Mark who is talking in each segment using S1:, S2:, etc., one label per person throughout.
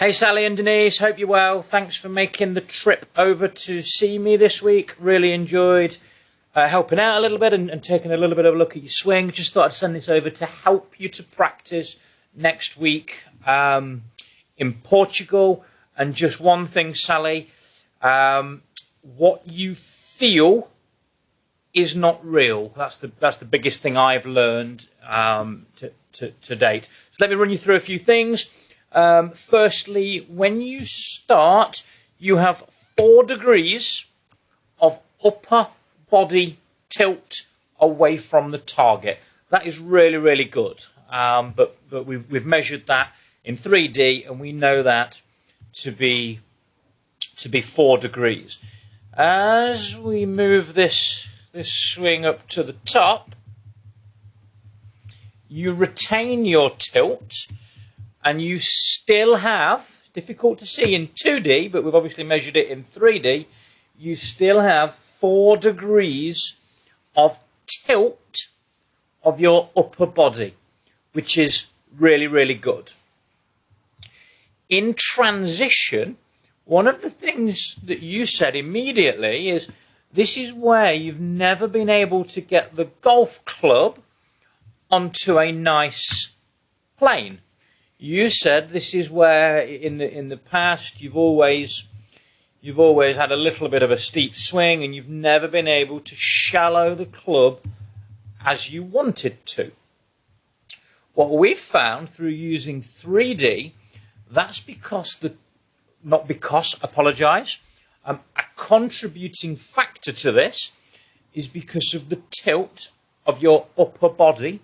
S1: Hey Sally and Denise, hope you're well. Thanks for making the trip over to see me this week. Really enjoyed helping out a little bit and taking a little bit of a look at your swing. Just thought I'd send this over to help you to practice next week in Portugal. And just one thing, Sally, what you feel is not real. That's the biggest thing I've learned to date. So let me run you through a few things. Firstly, when you start, you have 4 degrees of upper body tilt away from the target. That is really, really good. But we've measured that in 3D, and we know that to be 4 degrees. As we move this swing up to the top, you retain your tilt. And you still have, difficult to see in 2D, but we've obviously measured it in 3D, you still have 4 degrees of tilt of your upper body, which is really, really good. In transition, one of the things that you said immediately is this is where you've never been able to get the golf club onto a nice plane. You said this is where in the past you've always had a little bit of a steep swing and you've never been able to shallow the club as you wanted to. What we've found through using 3D, that's because a contributing factor to this is because of the tilt of your upper body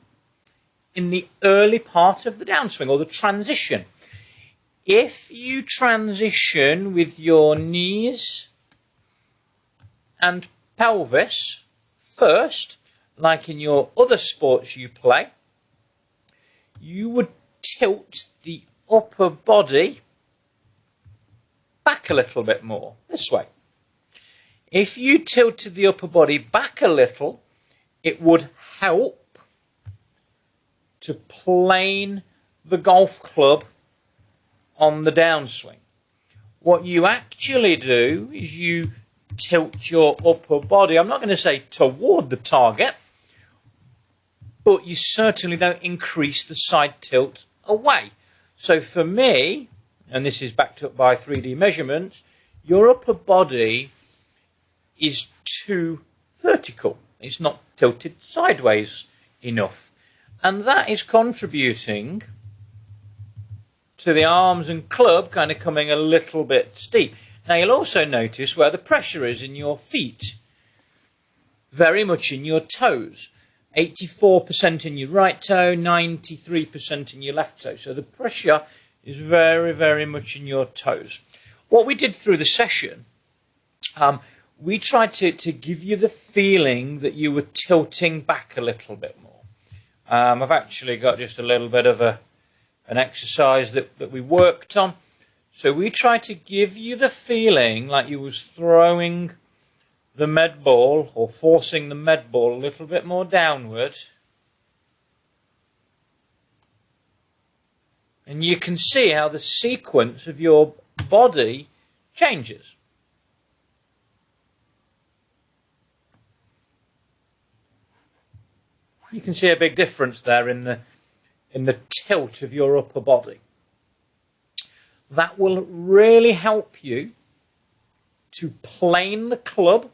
S1: in the early part of the downswing or the transition. If you transition with your knees and pelvis first, like in your other sports you play, you would tilt the upper body back a little bit more, this way. If you tilted the upper body back a little, it would help to plane the golf club on the downswing. What you actually do is you tilt your upper body, I'm not going to say toward the target, but you certainly don't increase the side tilt away. So for me, and this is backed up by 3D measurements, your upper body is too vertical. It's not tilted sideways enough. And that is contributing to the arms and club kind of coming a little bit steep. Now you'll also notice where the pressure is in your feet. Very much in your toes. 84% in your right toe, 93% in your left toe. So the pressure is very, very much in your toes. What we did through the session, we tried to give you the feeling that you were tilting back a little bit more. I've actually got just a little bit of an exercise that we worked on. So we tried to give you the feeling like you was throwing the med ball or forcing the med ball a little bit more downward. And you can see how the sequence of your body changes. You can see a big difference there in the tilt of your upper body. That will really help you to plane the club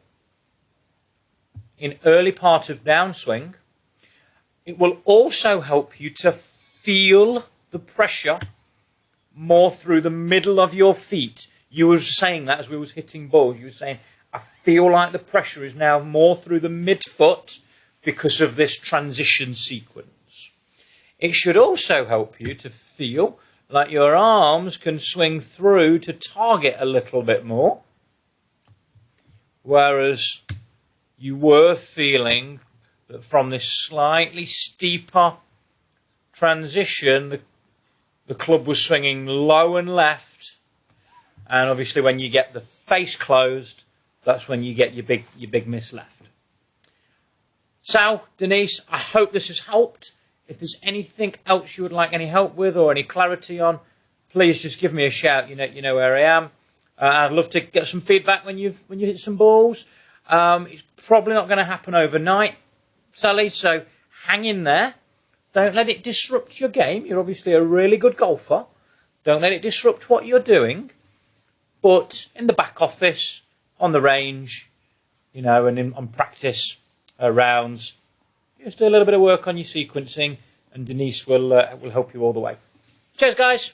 S1: in early part of downswing. It will also help you to feel the pressure more through the middle of your feet. You were saying that as we was hitting balls. You were saying, I feel like the pressure is now more through the midfoot because of this transition sequence. It should also help you to feel like your arms can swing through to target a little bit more, whereas you were feeling that from this slightly steeper transition, the club was swinging low and left, and obviously when you get the face closed, that's when you get your big miss left. Sal, Denise, I hope this has helped. If there's anything else you would like any help with or any clarity on, please just give me a shout. You know where I am. I'd love to get some feedback when you hit some balls. It's probably not going to happen overnight, Sally. So hang in there. Don't let it disrupt your game. You're obviously a really good golfer. Don't let it disrupt what you're doing. But in the back office, on the range, and on practice rounds, just do a little bit of work on your sequencing, and Denise will help you all the way. Cheers, guys.